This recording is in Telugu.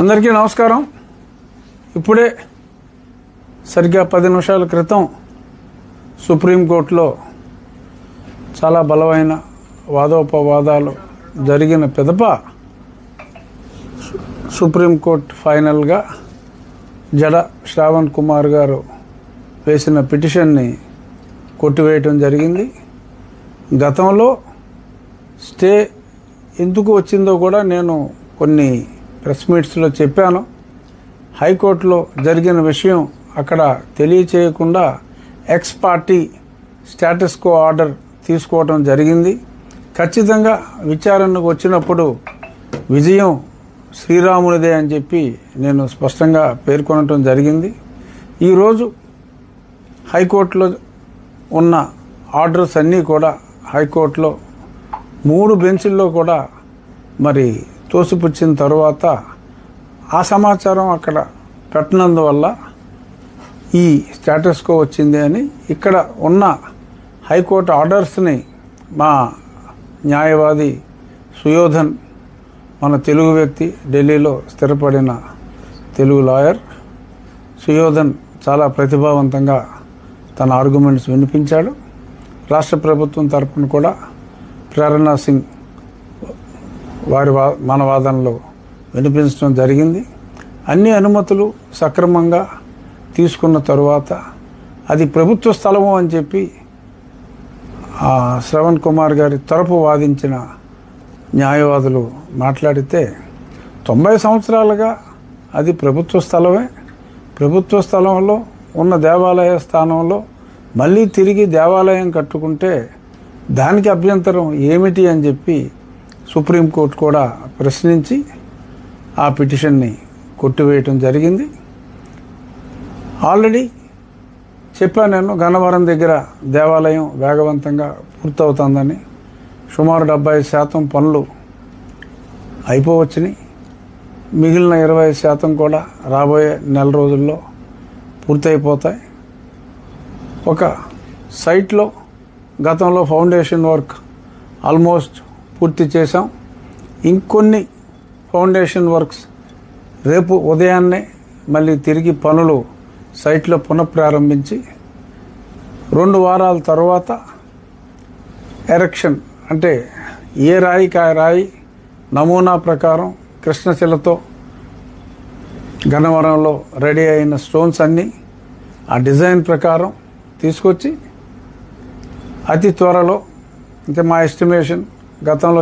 అందరికీ నమస్కారం. ఇప్పుడే సరిగ్గా 10 నిమిషాల క్రితం సుప్రీంకోర్టులో చాలా బలమైన వాదోపవాదాలు జరిగిన పిదప సుప్రీంకోర్టు ఫైనల్గా జడ శ్రావణ్ కుమార్ గారు వేసిన పిటిషన్ని కొట్టివేయటం జరిగింది. గతంలో స్టే ఎందుకు వచ్చిందో కూడా నేను కొన్ని ప్రెస్ మీట్స్లో చెప్పాను. హైకోర్టులో జరిగిన విషయం అక్కడ తెలియచేయకుండా ex parte status quo order తీసుకోవడం జరిగింది. ఖచ్చితంగా విచారణకు వచ్చినప్పుడు విజయం శ్రీరామునిదే అని చెప్పి నేను స్పష్టంగా పేర్కొనటం జరిగింది. ఈరోజు హైకోర్టులో ఉన్న ఆర్డర్స్ అన్నీ కూడా హైకోర్టులో 3 బెంచుల్లో కూడా మరి తోసిపుచ్చిన తర్వాత ఆ సమాచారం అక్కడ పెట్టినందువల్ల ఈ స్టేటస్ కో వచ్చింది అని ఇక్కడ ఉన్న హైకోర్టు ఆర్డర్స్ని మా న్యాయవాది సుయోధన్, మన తెలుగు వ్యక్తి, ఢిల్లీలో స్థిరపడిన తెలుగు లాయర్ సుయోధన్ చాలా ప్రతిభావంతంగా తన ఆర్గ్యుమెంట్స్ వినిపించాడు. రాష్ట్ర ప్రభుత్వం తరపున కూడా ప్రేరణా సింగ్ మన వాదనలో వినిపించడం జరిగింది. అన్ని అనుమతులు సక్రమంగా తీసుకున్న తరువాత అది ప్రభుత్వ స్థలము అని చెప్పి శ్రవణ్ కుమార్ గారి తరపు వాదించిన న్యాయవాదులు మాట్లాడితే 90 సంవత్సరాలుగా అది ప్రభుత్వ స్థలమే. ప్రభుత్వ స్థలంలో ఉన్న దేవాలయ స్థానంలో మళ్ళీ తిరిగి దేవాలయం కట్టుకుంటే దానికి అభ్యంతరం ఏమిటి అని చెప్పి సుప్రీంకోర్టు కూడా ప్రశ్నించి ఆ పిటిషన్ని కొట్టివేయటం జరిగింది. ఆల్రెడీ చెప్పాను నేను, గన్నవరం దగ్గర దేవాలయం వేగవంతంగా పూర్తవుతుందని. సుమారు 70% పనులు అయిపోవచ్చుని. మిగిలిన 20% కూడా రాబోయే నెల రోజుల్లో పూర్తయిపోతాయి. ఒక సైట్లో గతంలో ఫౌండేషన్ వర్క్ ఆల్మోస్ట్ పూర్తి చేశాం. ఇంకొన్ని ఫౌండేషన్ వర్క్స్ రేపు ఉదయాన్నే మళ్ళీ తిరిగి పనులు సైట్లో పునఃప్రారంభించి 2 వారాల తర్వాత ఎరెక్షన్, అంటే ఏ రాయికి ఆ రాయి నమూనా ప్రకారం కృష్ణశిలతో గన్నవరంలో రెడీ అయిన స్టోన్స్ అన్నీ ఆ డిజైన్ ప్రకారం తీసుకొచ్చి అతి త్వరలో, అంటే మా ఎస్టిమేషన్ గతంలో